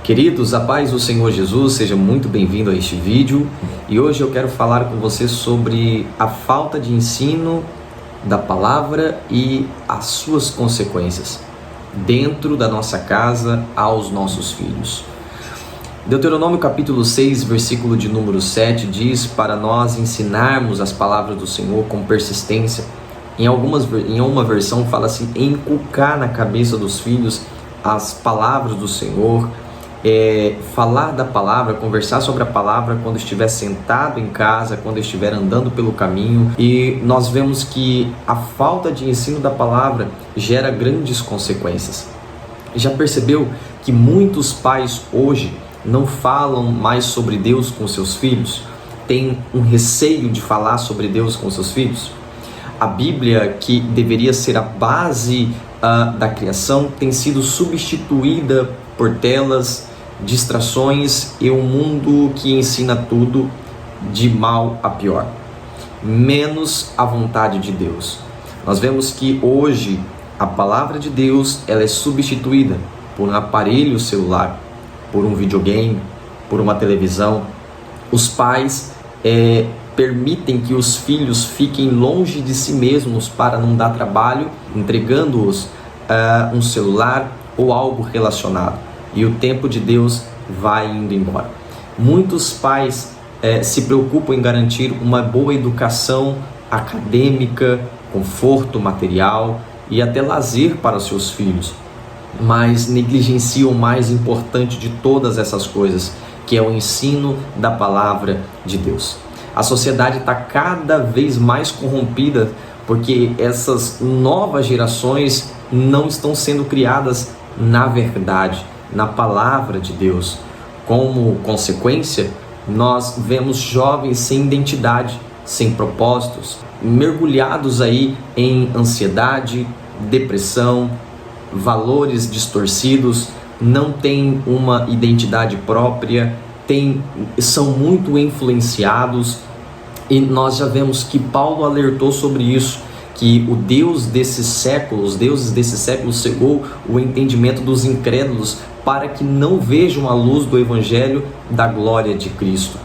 Queridos, a paz do Senhor Jesus, seja muito bem-vindo a este vídeo. E hoje eu quero falar com você sobre a falta de ensino da palavra e as suas consequências dentro da nossa casa aos nossos filhos. Deuteronômio capítulo 6, versículo de número 7 diz para nós ensinarmos as palavras do Senhor com persistência. Em uma versão fala assim, inculcar na cabeça dos filhos as palavras do Senhor, falar da palavra, conversar sobre a palavra quando estiver sentado em casa, quando estiver andando pelo caminho. E nós vemos que a falta de ensino da palavra gera grandes consequências. Já percebeu que muitos pais hoje não falam mais sobre Deus com seus filhos? Tem um receio de falar sobre Deus com seus filhos? A Bíblia, que deveria ser a base da criação, tem sido substituída por telas, distrações e um mundo que ensina tudo de mal a pior, menos a vontade de Deus. Nós vemos que hoje a palavra de Deus ela é substituída por um aparelho celular, por um videogame, por uma televisão. Os pais permitem que os filhos fiquem longe de si mesmos para não dar trabalho, entregando-os um celular ou algo relacionado. E o tempo de Deus vai indo embora. Muitos pais se preocupam em garantir uma boa educação acadêmica, conforto material e até lazer para os seus filhos, mas negligenciam o mais importante de todas essas coisas, que é o ensino da palavra de Deus. A sociedade está cada vez mais corrompida porque essas novas gerações não estão sendo criadas na verdade, na palavra de Deus. Como consequência, nós vemos jovens sem identidade, sem propósitos, mergulhados aí em ansiedade, depressão, valores distorcidos, não têm uma identidade própria, são muito influenciados. E nós já vemos que Paulo alertou sobre isso, que o Deus desses séculos, os deuses desses séculos cegou o entendimento dos incrédulos para que não vejam a luz do Evangelho da glória de Cristo.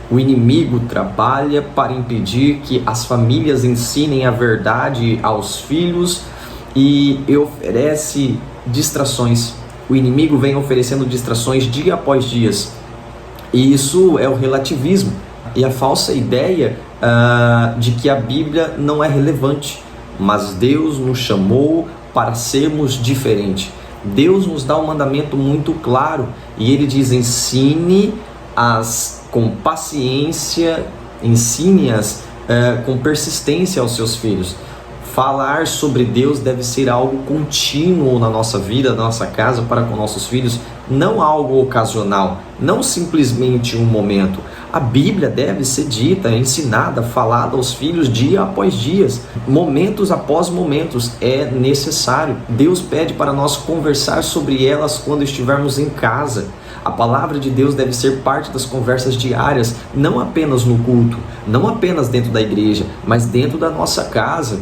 O inimigo trabalha para impedir que as famílias ensinem a verdade aos filhos e oferece distrações. O inimigo vem oferecendo distrações dia após dia. E isso é o relativismo e a falsa ideia de que a Bíblia não é relevante, mas Deus nos chamou para sermos diferentes. Deus nos dá um mandamento muito claro e Ele diz: ensine-as com paciência, ensine-as com persistência aos seus filhos. Falar sobre Deus deve ser algo contínuo na nossa vida, na nossa casa, para com nossos filhos, não algo ocasional, não simplesmente um momento. A Bíblia deve ser dita, ensinada, falada aos filhos dia após dia, momentos após momentos, é necessário. Deus pede para nós conversar sobre elas quando estivermos em casa. A palavra de Deus deve ser parte das conversas diárias, não apenas no culto, não apenas dentro da igreja, mas dentro da nossa casa.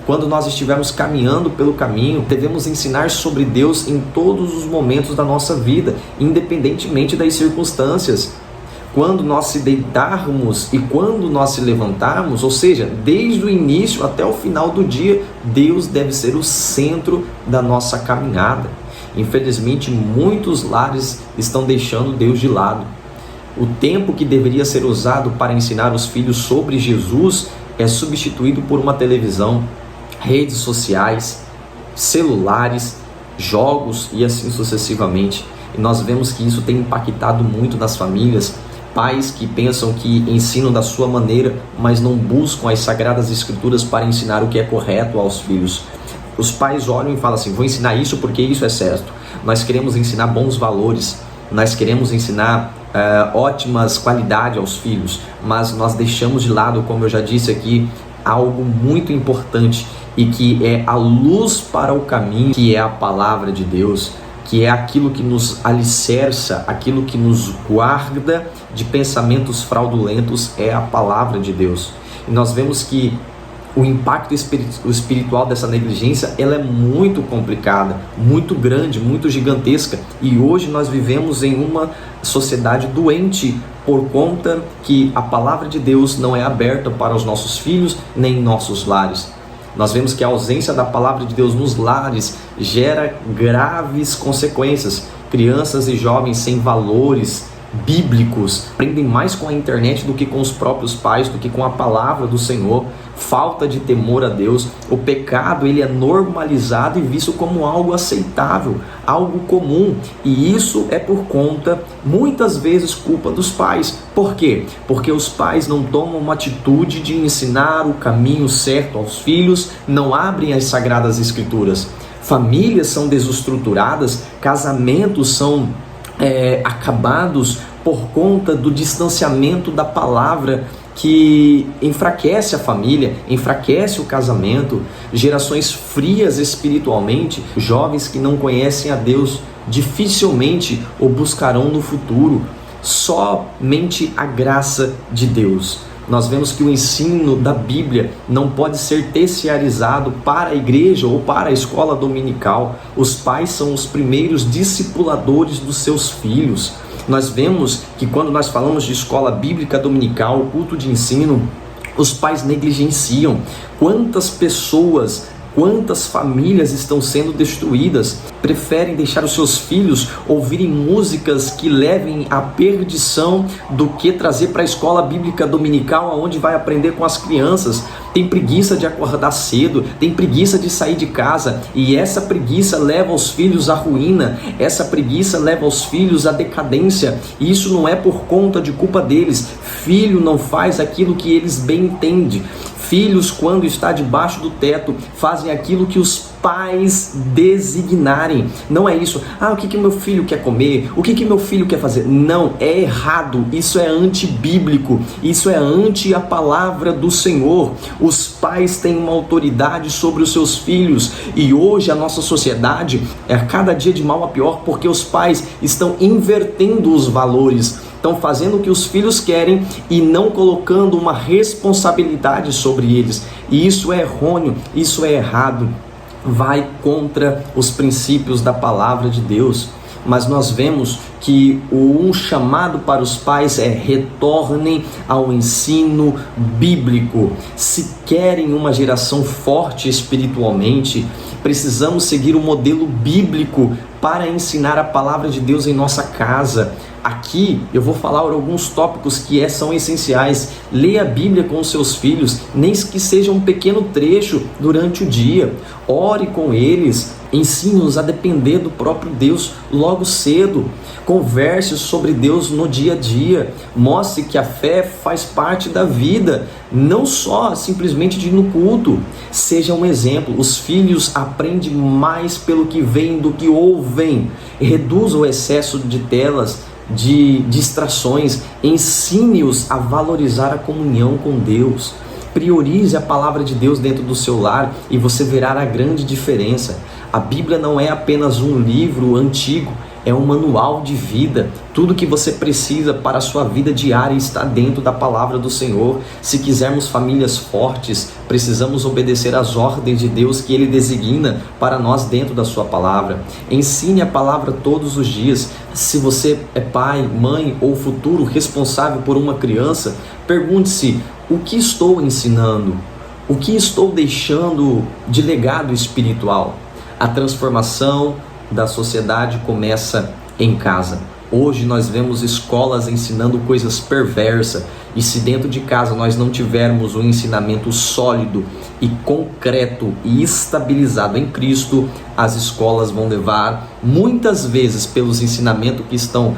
Quando nós estivermos caminhando pelo caminho, devemos ensinar sobre Deus em todos os momentos da nossa vida, independentemente das circunstâncias. Quando nós se deitarmos e quando nós se levantarmos, ou seja, desde o início até o final do dia, Deus deve ser o centro da nossa caminhada. Infelizmente, muitos lares estão deixando Deus de lado. O tempo que deveria ser usado para ensinar os filhos sobre Jesus é substituído por uma televisão, redes sociais, celulares, jogos e assim sucessivamente. E nós vemos que isso tem impactado muito nas famílias. Pais que pensam que ensinam da sua maneira, mas não buscam as Sagradas Escrituras para ensinar o que é correto aos filhos. Os pais olham e falam assim: vou ensinar isso porque isso é certo. Nós queremos ensinar bons valores, nós queremos ensinar ótimas qualidades aos filhos, mas nós deixamos de lado, como eu já disse aqui, algo muito importante e que é a luz para o caminho, que é a palavra de Deus, que é aquilo que nos alicerça, aquilo que nos guarda de pensamentos fraudulentos, é a palavra de Deus. E nós vemos que o impacto espiritual dessa negligência, ela é muito complicada, muito grande, muito gigantesca. E hoje nós vivemos em uma sociedade doente por conta que a palavra de Deus não é aberta para os nossos filhos nem em nossos lares. Nós vemos que a ausência da palavra de Deus nos lares gera graves consequências. Crianças e jovens sem valores bíblicos aprendem mais com a internet do que com os próprios pais, do que com a palavra do Senhor. Falta de temor a Deus. O pecado, ele é normalizado e visto como algo aceitável, algo comum, e isso é por conta, muitas vezes, culpa dos pais. Por quê? Porque os pais não tomam uma atitude de ensinar o caminho certo aos filhos, não abrem as Sagradas Escrituras. Famílias são desestruturadas, casamentos são acabados por conta do distanciamento da palavra, que enfraquece a família, enfraquece o casamento. Gerações frias espiritualmente, jovens que não conhecem a Deus dificilmente o buscarão no futuro. Somente a graça de Deus. Nós vemos que o ensino da Bíblia não pode ser terciarizado para a igreja ou para a escola dominical. Os pais são os primeiros discipuladores dos seus filhos. Nós vemos que quando nós falamos de escola bíblica dominical, culto de ensino, os pais negligenciam. Quantas pessoas, quantas famílias estão sendo destruídas, preferem deixar os seus filhos ouvirem músicas que levem à perdição do que trazer para a escola bíblica dominical, onde vai aprender com as crianças. Tem preguiça de acordar cedo, tem preguiça de sair de casa, e essa preguiça leva os filhos à ruína, essa preguiça leva os filhos à decadência, e isso não é por conta de culpa deles. Filho não faz aquilo que eles bem entendem. Filhos, quando está debaixo do teto, fazem aquilo que os pais designarem. Não é isso. O que meu filho quer comer? O que meu filho quer fazer? Não, é errado. Isso é antibíblico. Isso é anti a palavra do Senhor. Os pais têm uma autoridade sobre os seus filhos, e hoje a nossa sociedade é cada dia de mal a pior, porque os pais estão invertendo os valores. Estão fazendo o que os filhos querem e não colocando uma responsabilidade sobre eles. E isso é errôneo, isso é errado. Vai contra os princípios da palavra de Deus. Mas nós vemos que um chamado para os pais é: retornem ao ensino bíblico. Se querem uma geração forte espiritualmente, precisamos seguir o modelo bíblico para ensinar a palavra de Deus em nossa casa. Aqui eu vou falar alguns tópicos que são essenciais. Leia a Bíblia com os seus filhos, nem que seja um pequeno trecho durante o dia. Ore com eles, ensine-os a depender do próprio Deus logo cedo. Converse sobre Deus no dia a dia. Mostre que a fé faz parte da vida, não só simplesmente de ir no culto. Seja um exemplo. Os filhos aprendem mais pelo que veem do que ouvem. Reduza o excesso de telas, de distrações. Ensine-os a valorizar a comunhão com Deus. Priorize a palavra de Deus dentro do seu lar e você verá a grande diferença. A Bíblia não é apenas um livro antigo, é um manual de vida. Tudo que você precisa para a sua vida diária está dentro da palavra do Senhor. Se quisermos famílias fortes, precisamos obedecer às ordens de Deus que Ele designa para nós dentro da sua palavra. Ensine a palavra todos os dias. Se você é pai, mãe ou futuro responsável por uma criança, pergunte-se: o que estou ensinando? O que estou deixando de legado espiritual? A transformação da sociedade começa em casa. Hoje nós vemos escolas ensinando coisas perversas, e se dentro de casa nós não tivermos um ensinamento sólido e concreto e estabilizado em Cristo, as escolas vão levar muitas vezes, pelos ensinamentos que estão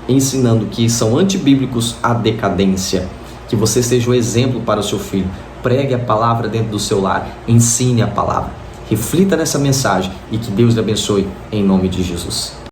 ensinando que são antibíblicos, à decadência. Que você seja um exemplo para o seu filho. Pregue a palavra dentro do seu lar, ensine a palavra. Reflita nessa mensagem e que Deus lhe abençoe em nome de Jesus.